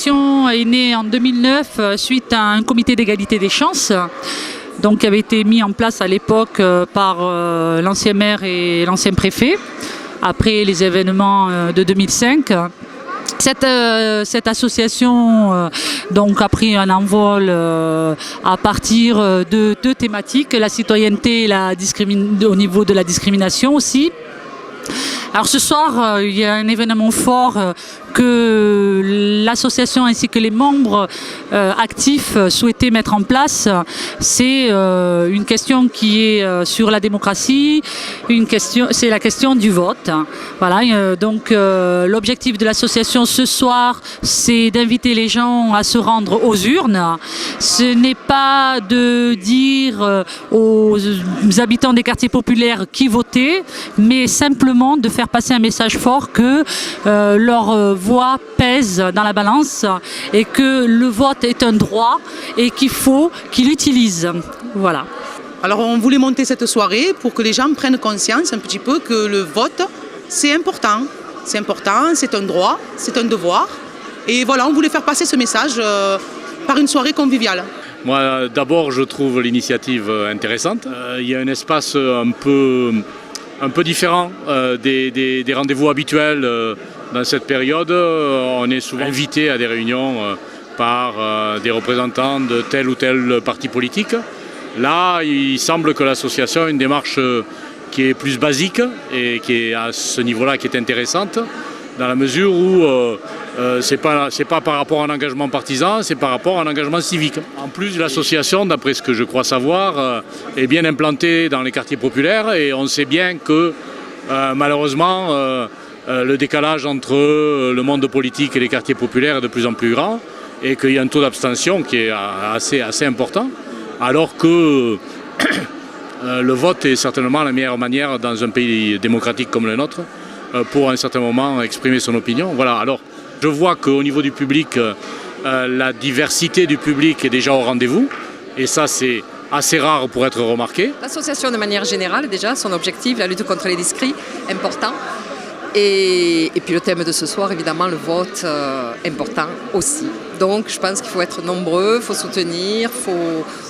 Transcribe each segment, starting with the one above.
l'association est née en 2009 suite à un comité d'égalité des chances, donc, qui avait été mis en place à l'époque par l'ancien maire et l'ancien préfet, après les événements de 2005. Cette association donc, a pris un envol à partir de deux thématiques, la citoyenneté et au niveau de la discrimination aussi. Alors ce soir, il y a un événement fort que l'association ainsi que les membres actifs souhaitaient mettre en place. C'est une question qui est sur la démocratie, c'est la question du vote. Voilà, donc l'objectif de l'association ce soir, c'est d'inviter les gens à se rendre aux urnes. Ce n'est pas de dire aux habitants des quartiers populaires qui voter, mais simplement de faire passer un message fort que leur voix pèse dans la balance et que le vote est un droit et qu'il faut qu'ils l'utilisent. Voilà. Alors on voulait monter cette soirée pour que les gens prennent conscience un petit peu que le vote, c'est important. C'est important, c'est un droit, c'est un devoir. Et voilà, on voulait faire passer ce message par une soirée conviviale. Moi, d'abord, je trouve l'initiative intéressante. Il y a un espace un peu différent des rendez-vous habituels dans cette période. On est souvent invité à des réunions par des représentants de tel ou tel parti politique. Là, il semble que l'association a une démarche qui est plus basique et qui est à ce niveau-là qui est intéressante, dans la mesure où c'est pas par rapport à un engagement partisan, c'est par rapport à un engagement civique. En plus, l'association, d'après ce que je crois savoir, est bien implantée dans les quartiers populaires et on sait bien que malheureusement le décalage entre le monde politique et les quartiers populaires est de plus en plus grand et qu'il y a un taux d'abstention qui est assez important, alors que le vote est certainement la meilleure manière dans un pays démocratique comme le nôtre pour à un certain moment exprimer son opinion. Voilà. Alors, je vois qu'au niveau du public, la diversité du public est déjà au rendez-vous et ça c'est assez rare pour être remarqué. L'association de manière générale déjà, son objectif, la lutte contre les discriminations, important. Et puis le thème de ce soir, évidemment, le vote, important aussi. Donc je pense qu'il faut être nombreux, il faut soutenir,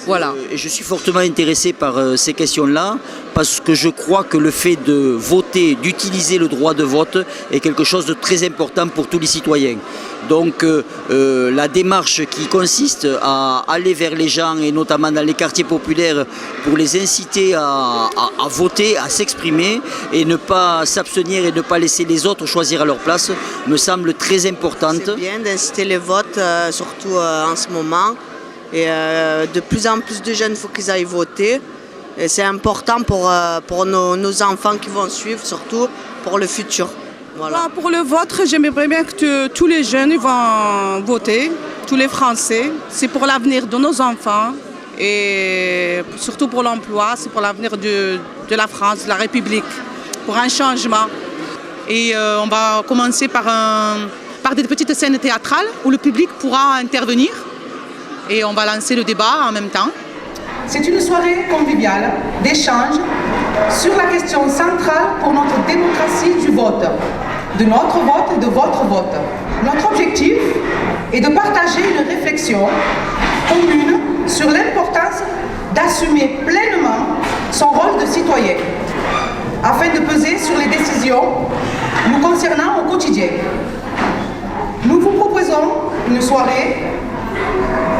voilà. Je suis fortement intéressé par ces questions-là parce que je crois que le fait de voter, d'utiliser le droit de vote est quelque chose de très important pour tous les citoyens. Donc la démarche qui consiste à aller vers les gens et notamment dans les quartiers populaires pour les inciter à voter, à s'exprimer et ne pas s'abstenir et ne pas laisser les autres choisir à leur place me semble très importante. C'est bien d'inciter le vote, surtout en ce moment. Et de plus en plus de jeunes, il faut qu'ils aillent voter. Et c'est important pour nos enfants qui vont suivre, surtout pour le futur. Voilà. Pour le vote, j'aimerais bien que tous les jeunes vont voter, tous les Français. C'est pour l'avenir de nos enfants et surtout pour l'emploi, c'est pour l'avenir de la France, de la République, pour un changement. Et on va commencer par des petites scènes théâtrales où le public pourra intervenir et on va lancer le débat en même temps. C'est une soirée conviviale, d'échange, sur la question centrale pour notre démocratie du vote, de notre vote et de votre vote. Notre objectif est de partager une réflexion commune sur l'importance d'assumer pleinement son rôle de citoyen, afin de peser sur les décisions nous concernant au quotidien. Nous vous proposons une soirée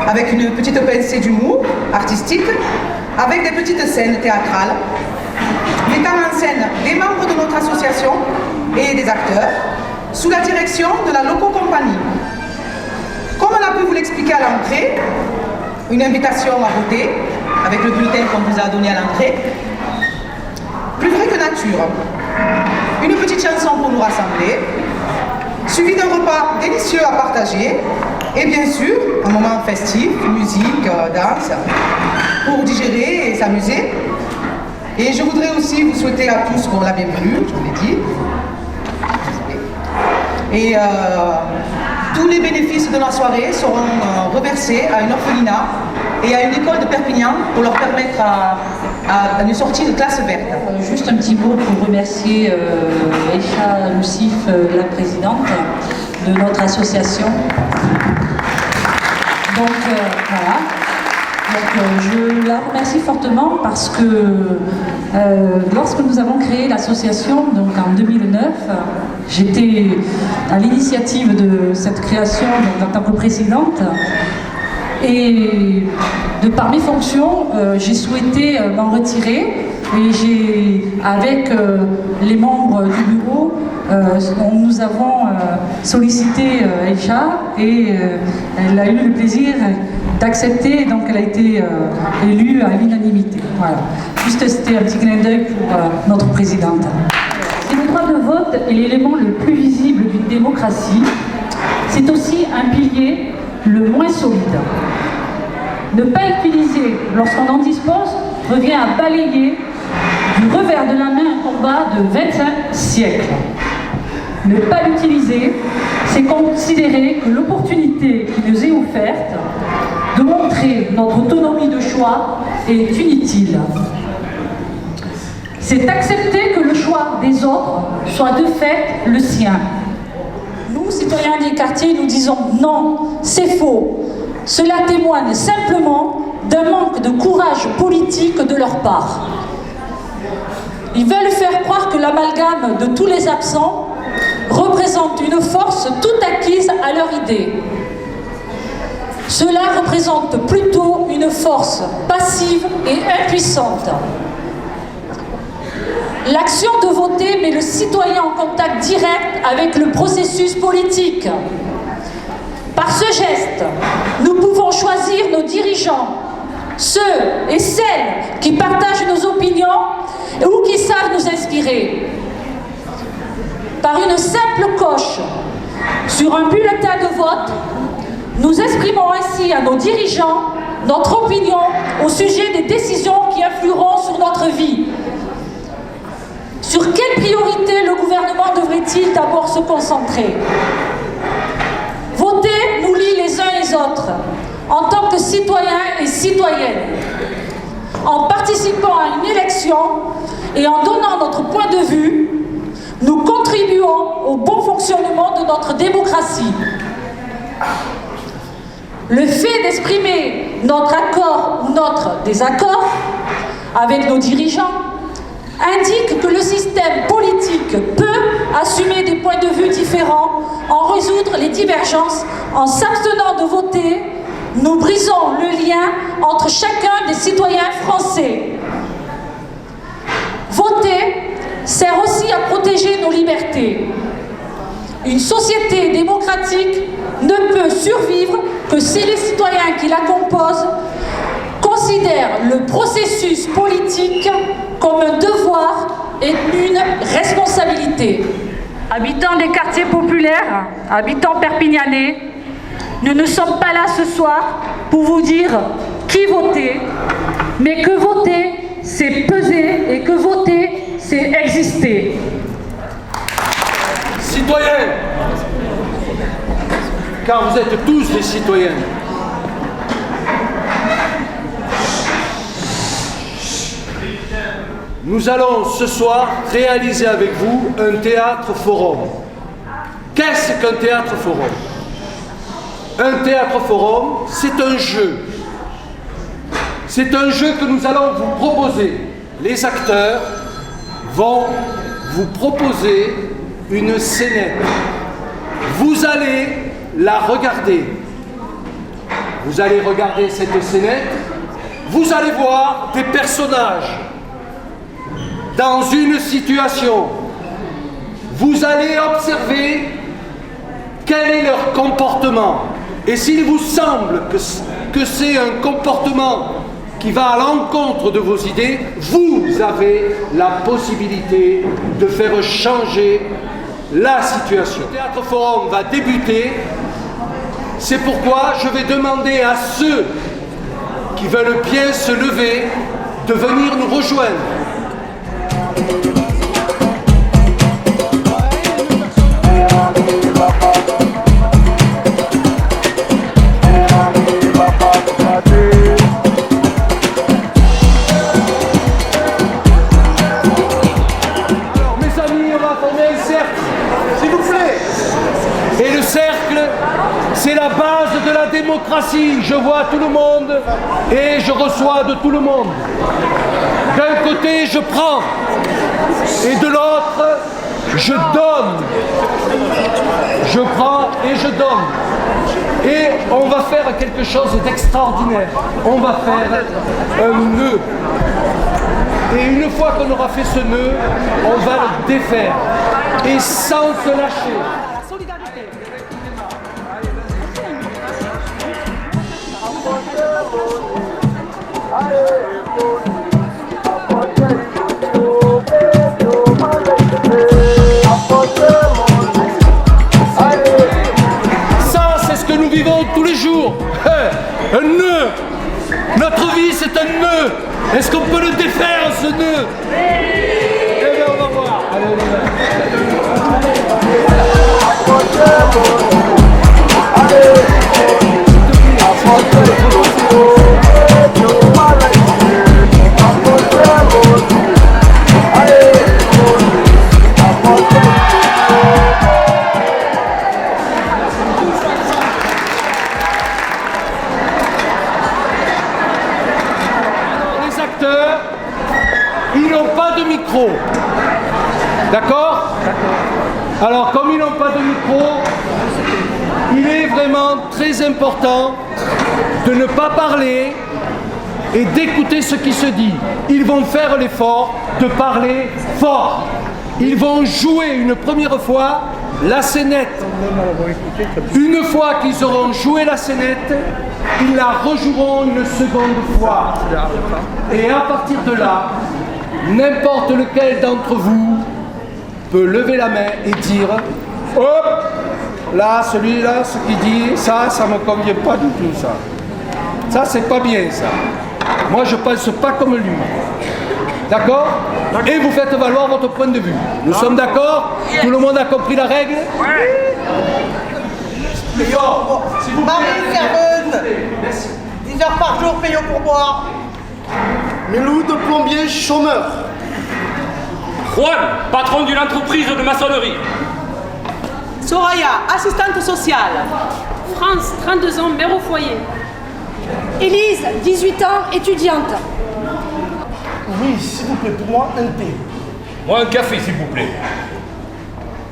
avec une petite pincée d'humour artistique, avec des petites scènes théâtrales, mettant en scène des membres de notre association et des acteurs, sous la direction de la Loco Compagnie. Comme on a pu vous l'expliquer à l'entrée, une invitation à voter, avec le bulletin qu'on vous a donné à l'entrée, plus vrai que nature, une petite chanson pour nous rassembler, suivi d'un repas délicieux à partager, et bien sûr, un moment festif, musique, danse, pour digérer et s'amuser. Et je voudrais aussi vous souhaiter à tous la bienvenue, je vous l'ai dit. Et tous les bénéfices de la soirée seront reversés à une orphelinat et à une école de Perpignan pour leur permettre à une sortie de classe verte. Juste un petit mot pour remercier Aïcha Loussif, la présidente de notre association. Donc voilà. Je la remercie fortement parce que lorsque nous avons créé l'association, donc en 2009, j'étais à l'initiative de cette création donc, en tant que présidente. Et de par mes fonctions, j'ai souhaité m'en retirer et avec les membres du bureau, nous avons sollicité Aïcha et elle a eu le plaisir d'accepter, donc elle a été élue à l'unanimité. Voilà. Juste c'était un petit clin d'œil pour notre présidente. Si le droit de vote est l'élément le plus visible d'une démocratie, c'est aussi un pilier le moins solide. Ne pas l'utiliser lorsqu'on en dispose revient à balayer du revers de la main un combat de 25 siècles. Ne pas l'utiliser, c'est considérer que l'opportunité qui nous est offerte de montrer notre autonomie de choix est inutile. C'est accepter que le choix des autres soit de fait le sien. Nous, citoyens des quartiers, nous disons non, c'est faux. Cela témoigne simplement d'un manque de courage politique de leur part. Ils veulent faire croire que l'amalgame de tous les absents représente une force toute acquise à leur idée. Cela représente plutôt une force passive et impuissante. L'action de voter met le citoyen en contact direct avec le processus politique. Par ce geste, nous pouvons choisir nos dirigeants, ceux et celles qui partagent nos opinions ou qui savent nous inspirer. Par une simple coche sur un bulletin de vote, nous exprimons ainsi à nos dirigeants notre opinion au sujet des décisions qui influeront sur notre vie. Sur quelles priorités le gouvernement devrait-il d'abord se concentrer? Voter nous lie les uns les autres, en tant que citoyens et citoyennes. En participant à une élection et en donnant notre point de vue, nous contribuons au bon fonctionnement de notre démocratie. Le fait d'exprimer notre accord ou notre désaccord avec nos dirigeants indique que le système politique peut assumer des points de vue différents, en résoudre les divergences. En s'abstenant de voter, nous brisons le lien entre chacun des citoyens français. Voter sert aussi à protéger nos libertés. Une société démocratique ne peut survivre que si les citoyens qui la composent considèrent le processus politique comme un devoir et une responsabilité. Habitants des quartiers populaires, habitants perpignanais, nous ne sommes pas là ce soir pour vous dire qui voter, mais que voter, c'est peser, et que voter, c'est exister. Citoyens, car vous êtes tous des citoyens, nous allons ce soir réaliser avec vous un théâtre forum. Qu'est-ce qu'un théâtre forum? Un théâtre forum, c'est un jeu. C'est un jeu que nous allons vous proposer. Les acteurs vont vous proposer une scénette. Vous allez la regarder. Vous allez regarder cette scénette. Vous allez voir des personnages dans une situation. Vous allez observer quel est leur comportement. Et s'il vous semble que c'est un comportement qui va à l'encontre de vos idées, vous avez la possibilité de faire changer la situation. Le Théâtre Forum va débuter. C'est pourquoi je vais demander à ceux qui veulent bien se lever de venir nous rejoindre. Alors mes amis, on va former un cercle, s'il vous plaît. Et le cercle, c'est la base. base de la démocratie. Je vois tout le monde et je reçois de tout le monde. D'un côté, je prends et de l'autre, je donne. Je prends et je donne. Et on va faire quelque chose d'extraordinaire. On va faire un nœud. Et une fois qu'on aura fait ce nœud, on va le défaire. Et sans se lâcher. Ça, c'est ce que nous vivons tous les jours. Un nœud. Notre vie, c'est un nœud. Est-ce qu'on peut le défaire, ce nœud? Eh bien, on va voir. Allez, on y ils n'ont pas de micro. D'accord? Alors, comme ils n'ont pas de micro, il est vraiment très important de ne pas parler et d'écouter ce qui se dit. Ils vont faire l'effort de parler fort. Ils vont jouer une première fois la scénette. Une fois qu'ils auront joué la scénette, ils la rejoueront une seconde fois. Et à partir de là, n'importe lequel d'entre vous peut lever la main et dire « Hop, là, celui-là, ce qu'il dit, ça me convient pas du tout, ça. Ça, c'est pas bien, ça. Moi, je pense pas comme lui. » D'accord? Et vous faites valoir votre point de vue. Nous sommes d'accord? Tout le monde a compris la règle? Payot, s'il vous plaît. Marie serveuse. 10 heures par jour, Payot pour boire. Milou de plombier chômeur. Juan, patron d'une entreprise de maçonnerie. Soraya, assistante sociale. France, 32 ans, mère au foyer. Élise, 18 ans, étudiante. Oui, s'il vous plaît, pour moi, un thé. Moi, un café, s'il vous plaît.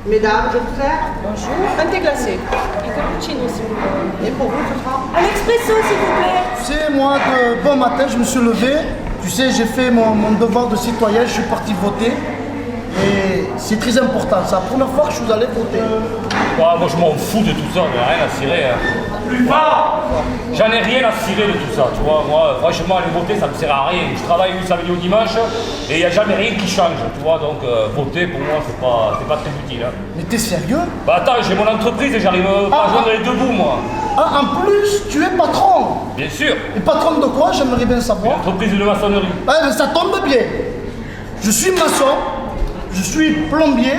Mesdames, je vous sers. Bonjour. Un thé glacé. Un cappuccino, s'il vous plaît. Et pour vous, ce sera Un expresso, s'il vous plaît. Tu sais, moi, de bon matin, je me suis levé. Tu sais, j'ai fait mon devoir de citoyen, je suis parti voter. Et c'est très important. C'est la première fois que je suis allé voter. Moi, je m'en fous de tout ça, on n'a rien à cirer. Plus fort! J'en ai rien à cirer de tout ça, tu vois. Moi, franchement, aller voter, ça me sert à rien. Je travaille du samedi au dimanche et il n'y a jamais rien qui change, tu vois. Donc, voter, pour moi, c'est pas très utile. Hein. Mais t'es sérieux? Bah attends, j'ai mon entreprise et j'arrive pas à joindre les deux bouts, moi. Ah, en plus, tu es patron. Bien sûr. Et patron de quoi? J'aimerais bien savoir. Une entreprise de maçonnerie. Ouais, mais ça tombe bien. Je suis maçon, je suis plombier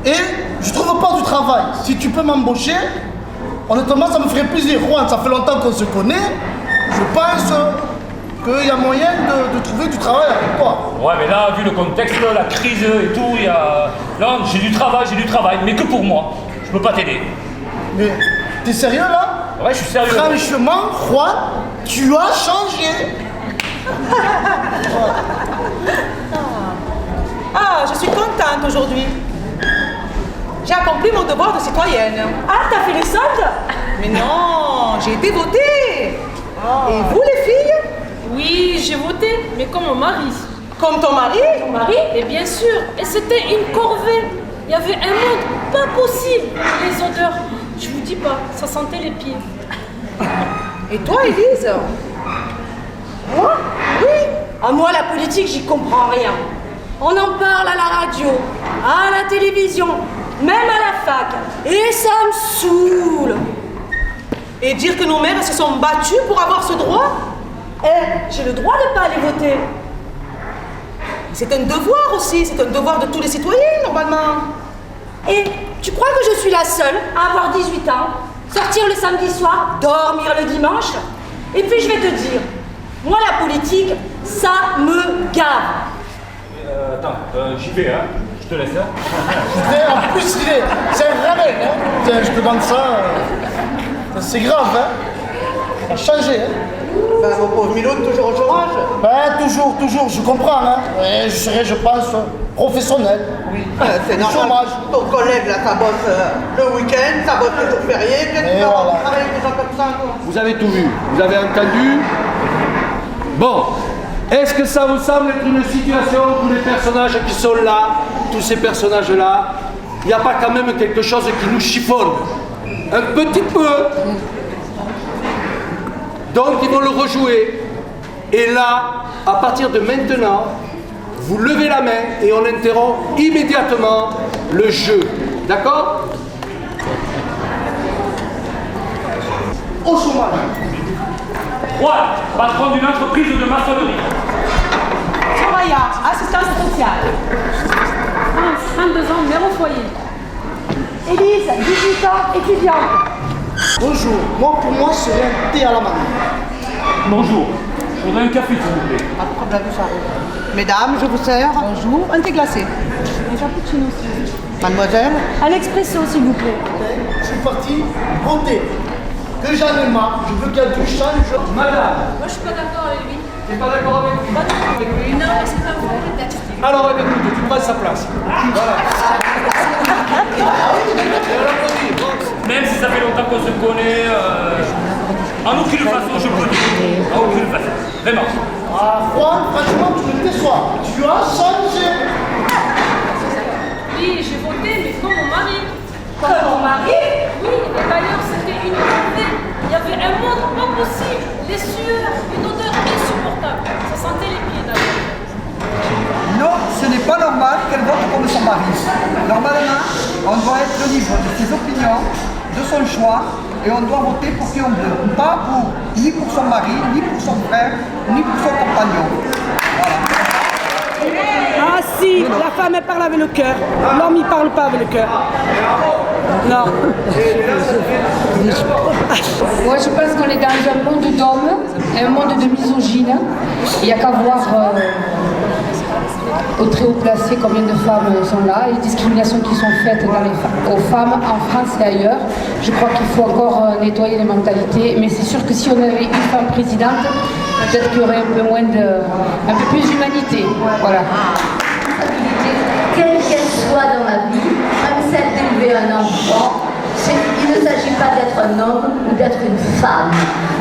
et je trouve pas du travail. Si tu peux m'embaucher, honnêtement, ça me ferait plaisir. Juan, ça fait longtemps qu'on se connaît. Je pense qu'il y a moyen de trouver du travail avec toi. Ouais, mais là, vu le contexte, la crise et tout, il y a... Non, j'ai du travail, mais que pour moi. Je peux pas t'aider. Mais t'es sérieux là? Ouais, je suis sérieux. Franchement, Juan, tu as changé. Ah, je suis contente aujourd'hui. J'ai accompli mon devoir de citoyenne. Ah, t'as fait les soldes? Mais non, j'ai été votée. Et vous, les filles? Oui, j'ai voté, mais comme mon mari. Comme ton mari? Mon mari? Et bien sûr. Et c'était une corvée. Il y avait un monde pas possible. Les odeurs, je vous dis pas, ça sentait les pieds. Et toi, Élise? Moi? Oui. Ah, moi, la politique, j'y comprends rien. On en parle à la radio, à la télévision, même à la fac. Et ça me saoule. Et dire que nos mères se sont battues pour avoir ce droit? Eh, j'ai le droit de pas aller voter. C'est un devoir aussi, c'est un devoir de tous les citoyens, normalement. Et tu crois que je suis la seule à avoir 18 ans, sortir le samedi soir, dormir le dimanche? Et puis je vais te dire, moi la politique, ça me gave. Attends, j'y vais, hein. Je te laisse, hein. En plus, c'est un rabais, hein. Tiens, je te donne ça. C'est grave, hein. Ça a changé, hein. Ben, mon pauvre Milo, toujours au chômage. Ben, toujours, je comprends, hein. Ouais, je serai, je pense, professionnel. Oui. C'est normal. Chômage. Ton collègue, là, ça bosse le week-end, ça bosse les jours fériés. Qu'est-ce que tu vas travailler avec des gens comme ça, toi? Vous avez tout vu, vous avez entendu. Bon, est-ce que ça vous semble être une situation où les personnages qui sont là, tous ces personnages-là, il n'y a pas quand même quelque chose qui nous chiffonne? Un petit peu. Donc ils vont le rejouer. Et là, à partir de maintenant, vous levez la main et on interrompt immédiatement le jeu. D'accord? Au chômage. Juan, patron d'une entreprise de maçonnerie. Soraya, assistante sociale. France, 32 ans, mère au foyer. Élise, 18 ans, étudiante. Bonjour, moi pour moi c'est un thé à la main. Bonjour, je voudrais un café s'il vous plaît. Pas de problème, ça arrive. Mesdames, je vous sers. Bonjour, un thé glacé. Un cappuccino s'il vous plaît. Mademoiselle. Un expresso s'il vous plaît. Je suis parti voter. Que j'en ai marre, je veux qu'il y ait du change. Madame, Moi je suis pas d'accord avec lui. tu n'es pas d'accord avec lui? Non, mais c'est pas vrai peut-être. Alors écoute, tu prends sa place. Voilà. Même si ça fait longtemps qu'on se connaît, en aucune façon je peux dire. En aucune façon. Vraiment. Ah, Juan, franchement, tu me déçois. Tu as changé. Oui, j'ai voté, mais comme mon mari. Comme mon mari? Oui, et d'ailleurs, c'était une corvée. Il y avait un monde pas possible. Les sueurs, une odeur insupportable. Ça sentait les pieds d'ailleurs. Non, ce n'est pas normal qu'elle vote comme son mari. Normalement, on doit être libre de ses opinions, de son choix, et on doit voter pour qui on veut. Pas pour, ni pour son mari, ni pour son frère, ni pour son compagnon. Voilà. Ah si, la femme elle parle avec le cœur, l'homme il parle pas avec le cœur. Non. Moi je pense qu'on est dans un monde d'hommes, un monde de misogyne. Il n'y a qu'à voir au très haut placé combien de femmes sont là, les discriminations qui sont faites aux femmes en France et ailleurs. Je crois qu'il faut encore nettoyer les mentalités, mais c'est sûr que si on avait une femme présidente, peut-être qu'il y aurait un peu plus d'humanité. Voilà. Quelle qu'elle soit dans la vie, même celle d'élever un enfant, il ne s'agit pas d'être un homme ou d'être une femme.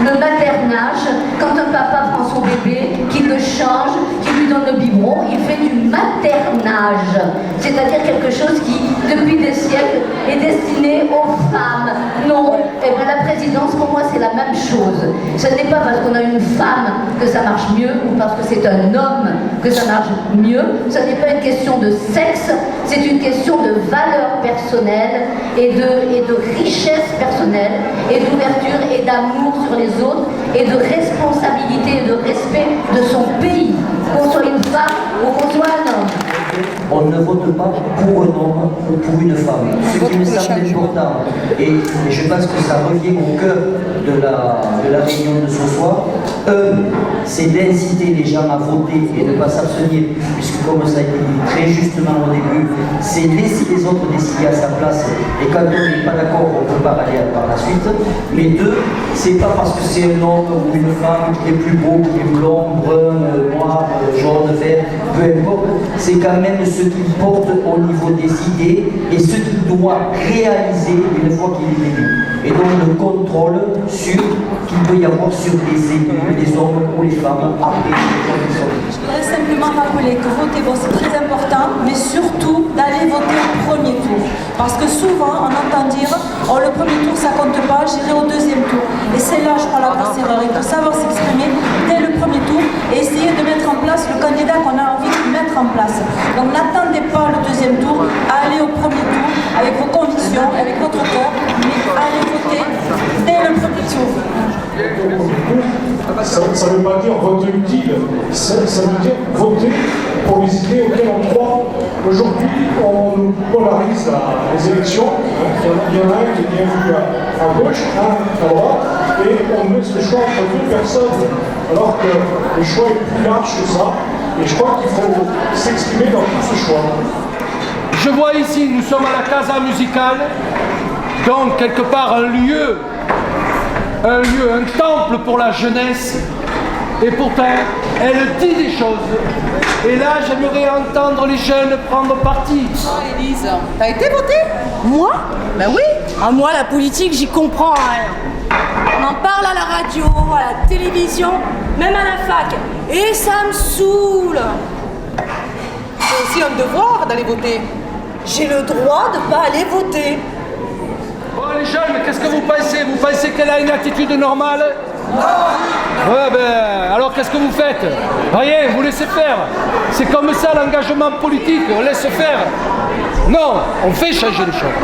Le maternage, quand un papa prend son bébé, qu'il le change, qu'il lui donne le biberon, il fait du maternage. C'est-à-dire quelque chose qui, depuis des siècles, est destiné aux femmes. Non, eh bien, la présidence, pour moi, c'est la même chose. Ce n'est pas parce qu'on a une femme que ça marche mieux, ou parce que c'est un homme que ça marche mieux. Ce n'est pas une question de sexe, c'est une question de valeur personnelle et de richesse personnelle, et d'ouverture et d'amour sur les autres, et de responsabilité et de respect de son pays, qu'on soit une femme ou qu'on soit un homme. On ne vote pas pour un homme ou pour une femme. Ce qui me semble important, et je pense que ça revient au cœur de la réunion de ce soir, c'est d'inciter les gens à voter et ne pas s'abstenir, puisque comme ça a été dit très justement au début, c'est laisser les autres décider à sa place, et quand on n'est pas d'accord, on ne peut pas aller par la suite. Mais deux, c'est pas parce que c'est un homme ou une femme qui est plus beau, qui est blond, brun, noir, jaune, vert, peu importe, c'est quand même ce qu'il porte au niveau des idées et ce qu'il doit réaliser une fois qu'il est élu. Et donc le contrôle sur qu'il peut y avoir sur les élus, les hommes ou les femmes après les élections. Je voudrais simplement rappeler que voter, bon, c'est très important, mais surtout d'aller voter au premier tour. Parce que souvent, on entend dire, oh, le premier tour ça compte pas, j'irai au deuxième tour. Et c'est là, je crois, la grosse erreur. Il faut savoir s'exprimer dès le premier tour et essayer de mettre en place le candidat qu'on a envie de mettre en place. Donc n'attendez pas le deuxième tour, allez au premier tour avec vos convictions, avec votre cœur, mais allez voter dès le premier tour. Ça ne veut pas dire voter utile, ça veut dire voter pour les idées auxquelles on croit. Aujourd'hui, on polarise les élections. Il y en a un qui est bien vu à gauche, un à droite, et on met ce choix entre deux personnes, alors que le choix est plus large que ça. Et je crois qu'il faut s'exprimer dans tout ce choix. Je vois ici, nous sommes à la Casa Musicale, donc quelque part un lieu un lieu, un temple pour la jeunesse. Et pourtant, elle dit des choses. Et là, j'aimerais entendre les jeunes prendre parti. Oh, Élise, t'as été votée? Moi? Ben oui. À moi, la politique, j'y comprends rien. On en parle à la radio, à la télévision, même à la fac. Et ça me saoule. C'est aussi un devoir d'aller voter. J'ai le droit de pas aller voter. Bon, les jeunes, qu'est-ce que vous pensez? Vous pensez qu'elle a une attitude normale? Non. Ouais, ben, alors qu'est-ce que vous faites? Rien, vous laissez faire. C'est comme ça l'engagement politique, on laisse faire. Non, on fait changer les choses.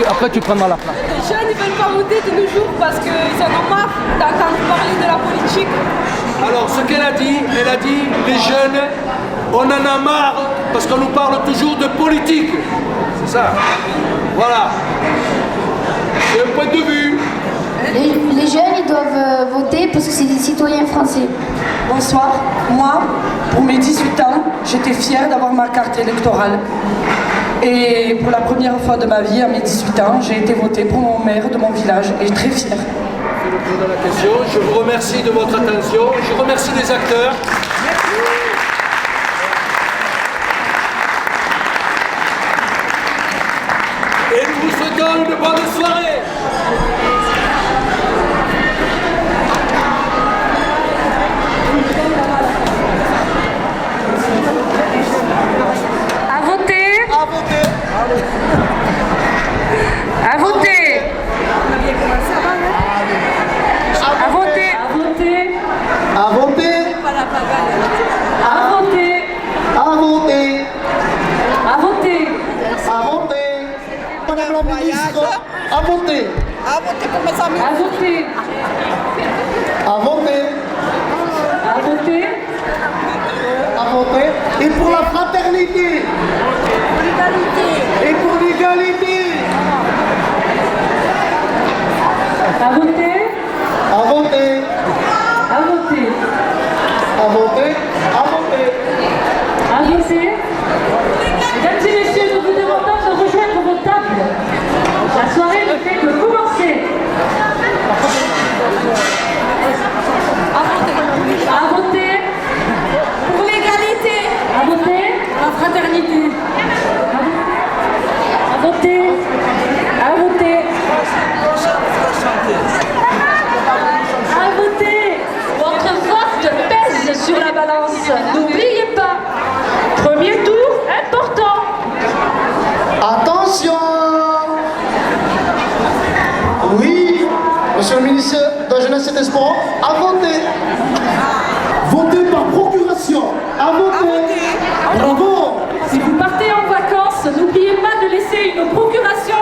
Après, tu prendras la place. Les jeunes, ils veulent pas voter de nos jours parce qu'ils en ont marre d'entendre parler de la politique. Alors, ce qu'elle a dit, les jeunes, on en a marre parce qu'on nous parle toujours de politique. C'est ça. Voilà. C'est un point de vue. Les jeunes, ils doivent voter parce que c'est des citoyens français. Bonsoir. Moi, pour mes 18 ans, j'étais fière d'avoir ma carte électorale. Et pour la première fois de ma vie, à mes 18 ans, j'ai été votée pour mon maire de mon village et très fière. C'est le tour de la question. Je vous remercie de votre attention. Je remercie les acteurs. Et nous vous souhaitons une bonne soirée. À voter. À voter. À voter. À voter. À voter. À voter. À voter. À voter. À voter. À voter. Madame la ministre, à voter. À voter pour mes amis. À voter. À voter. À voter. À voter. Et pour la fraternité. Et pour l'égalité. À voter. À voter. À voter. À voter. À voter. À voter. Mesdames et messieurs, nous vous demandons de rejoindre vos tables. La soirée ne fait que commencer. À voter. Pour l'égalité. À voter. La fraternité. À voter. À voter. À voter. Votre vote pèse sur la balance. N'oubliez pas. Premier tour important. Attention. Oui, monsieur le ministre de la Jeunesse et des Sports, à voter. Voter par procuration. À voter. Bravo. Si vous partez en vacances, n'oubliez pas de laisser une procuration